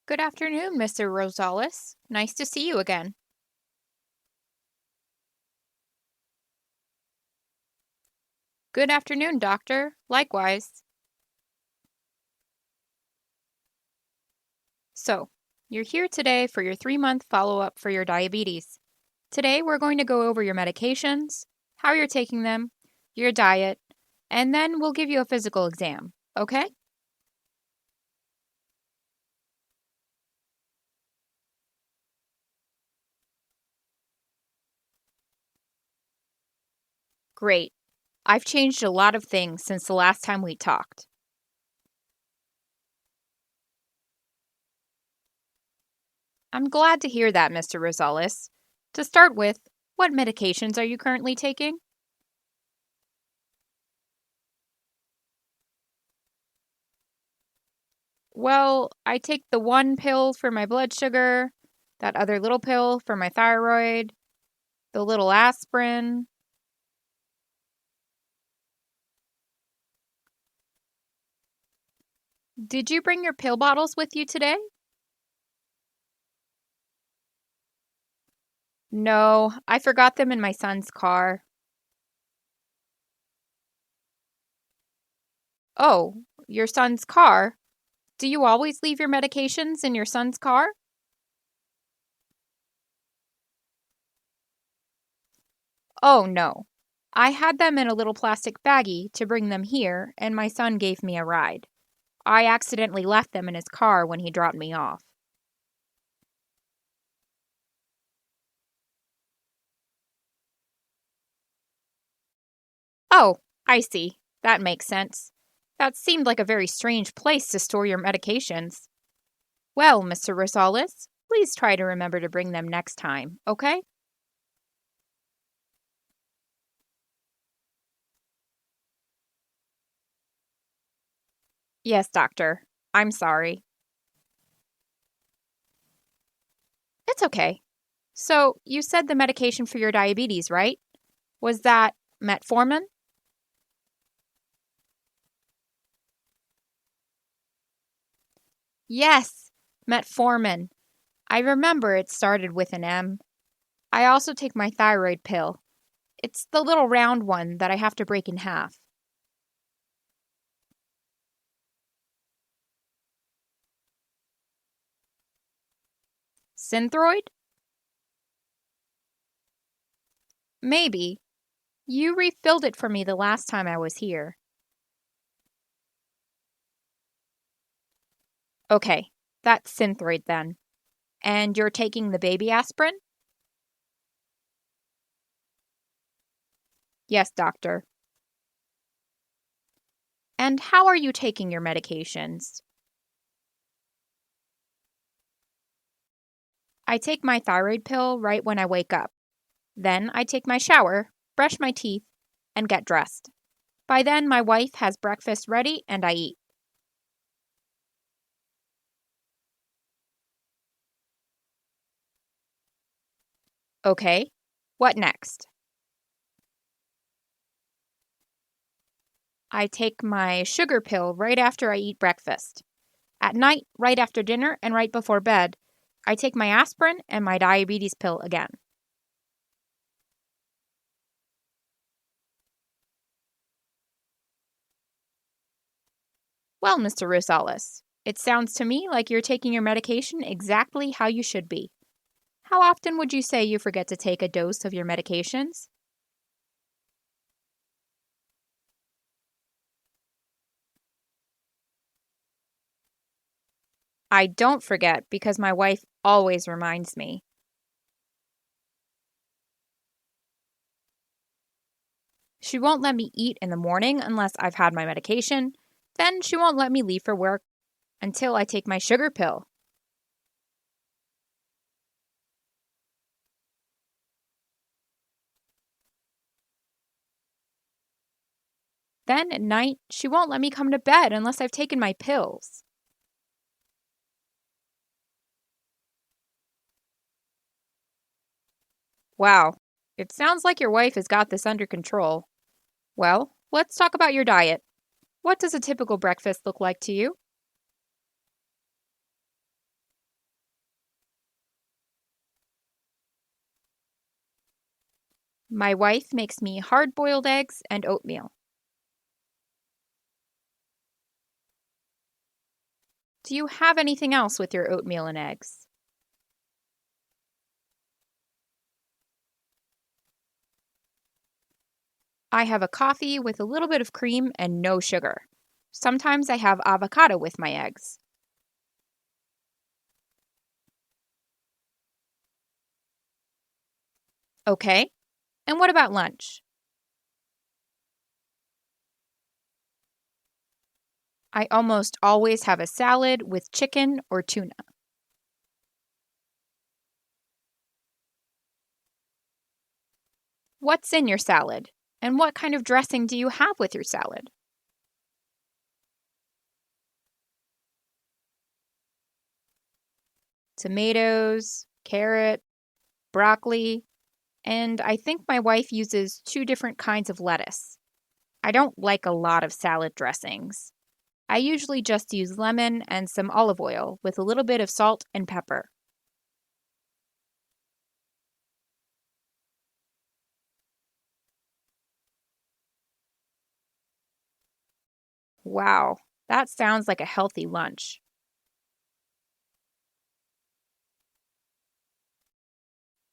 Good afternoon, Mr. Rosales. Nice to see you again. Good afternoon, doctor. Likewise. So, you're here today for your 3-month follow-up for your diabetes. Today, we're going to go over your medications, how you're taking them, your diet, and then we'll give you a physical exam, okay? Great. I've changed a lot of things since the last time we talked. I'm glad to hear that, Mr. Rosales. To start with, what medications are you currently taking? Well, I take the one pill for my blood sugar, that other little pill for my thyroid, the little aspirin. Did you bring your pill bottles with you today? No, I forgot them in my son's car. Oh, your son's car? Do you always leave your medications in your son's car? Oh, no. I had them in a little plastic baggie to bring them here, and my son gave me a ride. I accidentally left them in his car when he dropped me off. Oh, I see. That makes sense. That seemed like a very strange place to store your medications. Well, Mr. Rosales, please try to remember to bring them next time, okay? Yes, doctor. I'm sorry. It's okay. So, you said the medication for your diabetes, right? Was that metformin? Yes, metformin. I remember it started with an M. I also take my thyroid pill. It's the little round one that I have to break in half. Synthroid? Maybe. You refilled it for me the last time I was here. Okay, that's Synthroid then. And you're taking the baby aspirin? Yes, doctor. And how are you taking your medications? I take my thyroid pill right when I wake up. Then I take my shower, brush my teeth, and get dressed. By then, my wife has breakfast ready and I eat. Okay, what next? I take my sugar pill right after I eat breakfast. At night, right after dinner, and right before bed, I take my aspirin and my diabetes pill again. Well, Mr. Rosales, it sounds to me like you're taking your medication exactly how you should be. How often would you say you forget to take a dose of your medications? I don't forget because my wife always reminds me. She won't let me eat in the morning unless I've had my medication. Then she won't let me leave for work until I take my sugar pill. Then at night, she won't let me come to bed unless I've taken my pills. Wow, it sounds like your wife has got this under control. Well, let's talk about your diet. What does a typical breakfast look like to you? My wife makes me hard-boiled eggs and oatmeal. Do you have anything else with your oatmeal and eggs? I have a coffee with a little bit of cream and no sugar. Sometimes I have avocado with my eggs. Okay, and what about lunch? I almost always have a salad with chicken or tuna. What's in your salad? And what kind of dressing do you have with your salad? Tomatoes, carrot, broccoli, and I think my wife uses two different kinds of lettuce. I don't like a lot of salad dressings. I usually just use lemon and some olive oil with a little bit of salt and pepper. Wow, that sounds like a healthy lunch.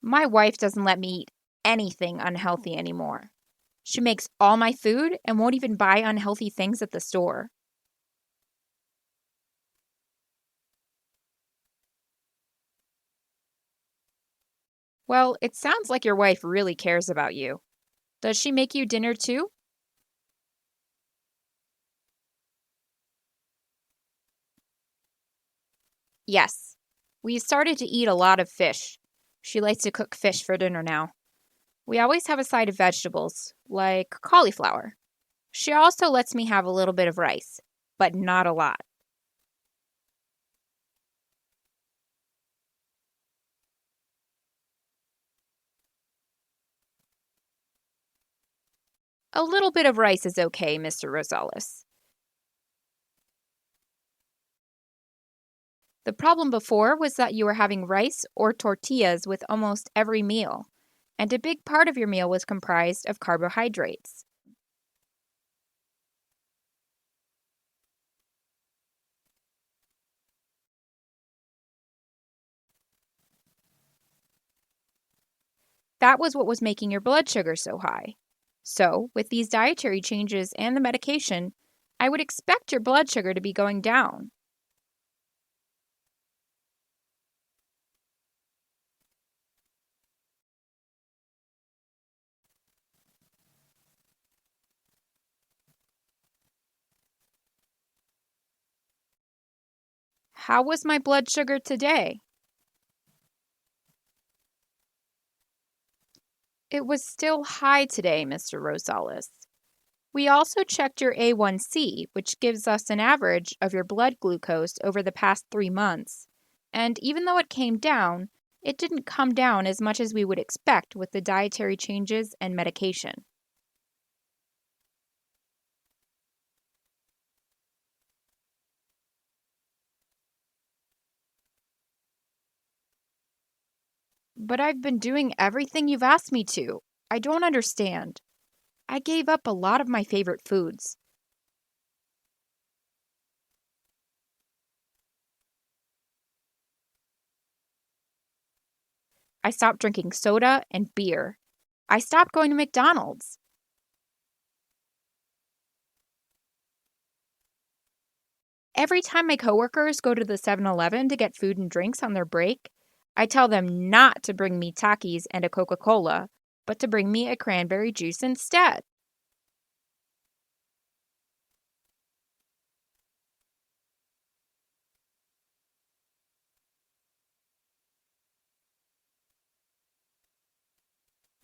My wife doesn't let me eat anything unhealthy anymore. She makes all my food and won't even buy unhealthy things at the store. Well, it sounds like your wife really cares about you. Does she make you dinner too? Yes. We started to eat a lot of fish. She likes to cook fish for dinner now. We always have a side of vegetables, like cauliflower. She also lets me have a little bit of rice, but not a lot. A little bit of rice is okay, Mr. Rosales. The problem before was that you were having rice or tortillas with almost every meal, and a big part of your meal was comprised of carbohydrates. That was what was making your blood sugar so high. So, with these dietary changes and the medication, I would expect your blood sugar to be going down. How was my blood sugar today? It was still high today, Mr. Rosales. We also checked your A1C, which gives us an average of your blood glucose over the past 3 months. And even though it came down, it didn't come down as much as we would expect with the dietary changes and medication. But I've been doing everything you've asked me to. I don't understand. I gave up a lot of my favorite foods. I stopped drinking soda and beer. I stopped going to McDonald's. Every time my coworkers go to the 7-Eleven to get food and drinks on their break, I tell them not to bring me Takis and a Coca-Cola, but to bring me a cranberry juice instead.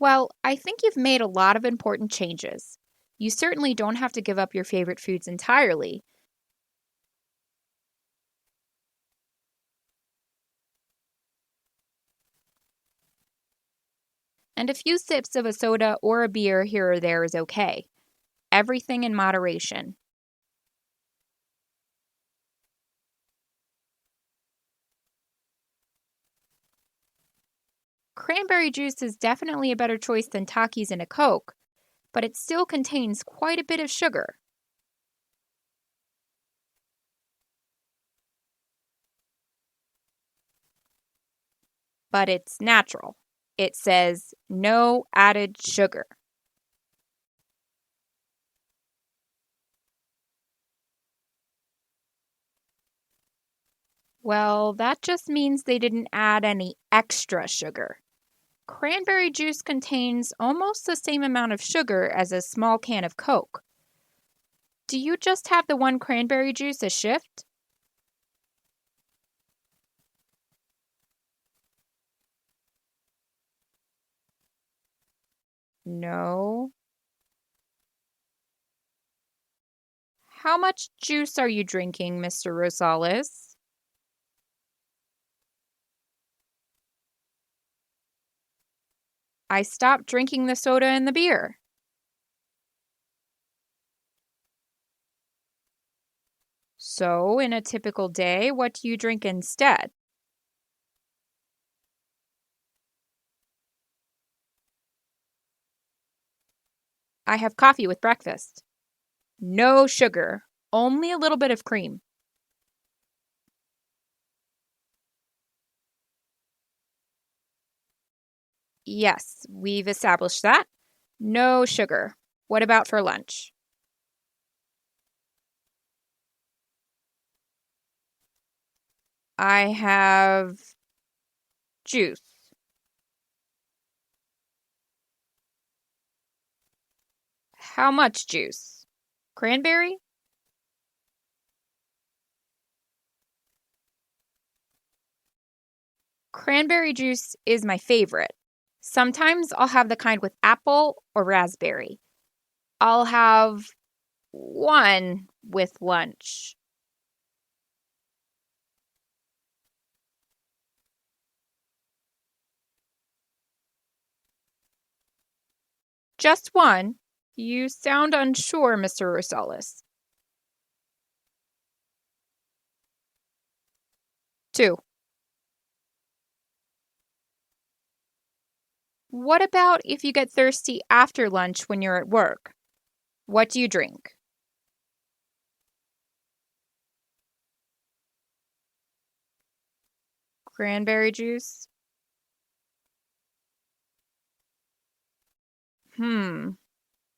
Well, I think you've made a lot of important changes. You certainly don't have to give up your favorite foods entirely, and a few sips of a soda or a beer here or there is okay. Everything in moderation. Cranberry juice is definitely a better choice than Takis and a Coke, but it still contains quite a bit of sugar. But it's natural. It says no added sugar. Well, that just means they didn't add any extra sugar. Cranberry juice contains almost the same amount of sugar as a small can of Coke. Do you just have the one cranberry juice a shift? No. How much juice are you drinking, Mr. Rosales? I stopped drinking the soda and the beer. So, in a typical day, what do you drink instead? I have coffee with breakfast. No sugar, only a little bit of cream. Yes, we've established that. No sugar. What about for lunch? I have juice. How much juice? Cranberry? Cranberry juice is my favorite. Sometimes I'll have the kind with apple or raspberry. I'll have one with lunch. Just one? You sound unsure, Mr. Rosales. Two. What about if you get thirsty after lunch when you're at work? What do you drink? Cranberry juice?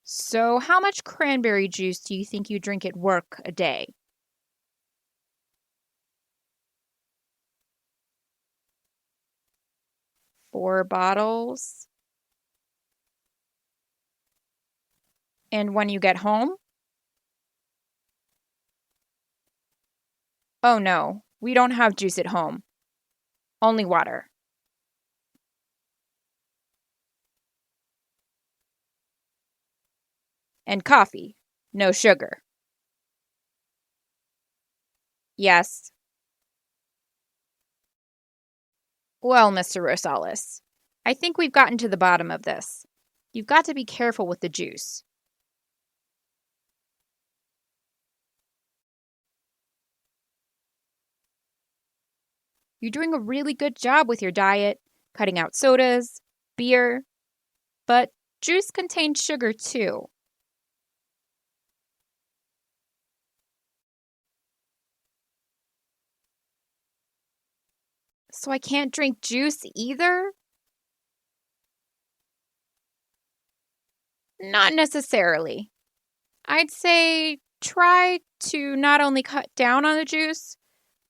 So, how much cranberry juice do you think you drink at work a day? 4 bottles? And when you get home? Oh no, we don't have juice at home. Only water. And coffee. No sugar. Yes. Well, Mr. Rosales, I think we've gotten to the bottom of this. You've got to be careful with the juice. You're doing a really good job with your diet, cutting out sodas, beer, but juice contains sugar too. So I can't drink juice either? Not necessarily. I'd say try to not only cut down on the juice,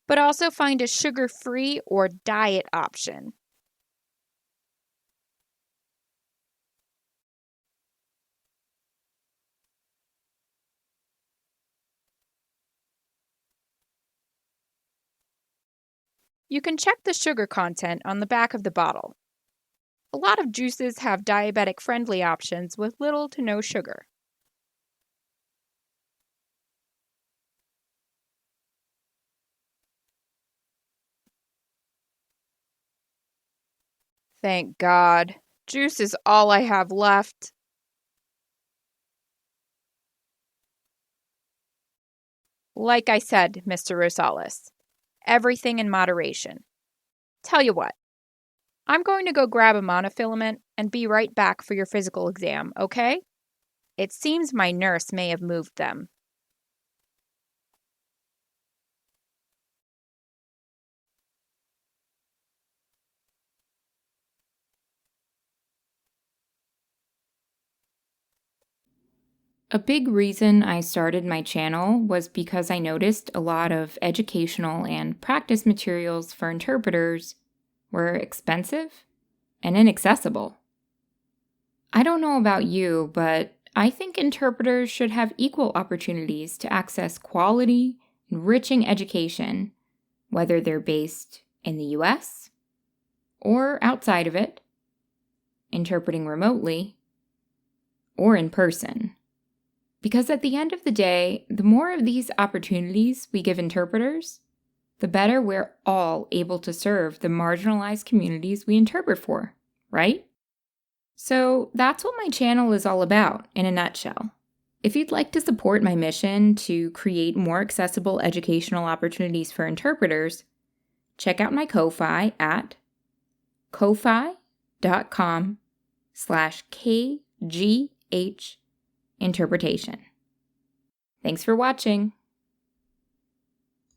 but also find a sugar-free or diet option. You can check the sugar content on the back of the bottle. A lot of juices have diabetic-friendly options with little to no sugar. Thank God. Juice is all I have left. Like I said, Mr. Rosales, everything in moderation. Tell you what, I'm going to go grab a monofilament and be right back for your physical exam, okay? It seems my nurse may have moved them. A big reason I started my channel was because I noticed a lot of educational and practice materials for interpreters were expensive and inaccessible. I don't know about you, but I think interpreters should have equal opportunities to access quality, enriching education, whether they're based in the US or outside of it, interpreting remotely, or in person. Because at the end of the day, the more of these opportunities we give interpreters, the better we're all able to serve the marginalized communities we interpret for, right? So that's what my channel is all about in a nutshell. If you'd like to support my mission to create more accessible educational opportunities for interpreters, check out my Ko-Fi at ko-fi.com/KGH interpretation. Thanks for watching.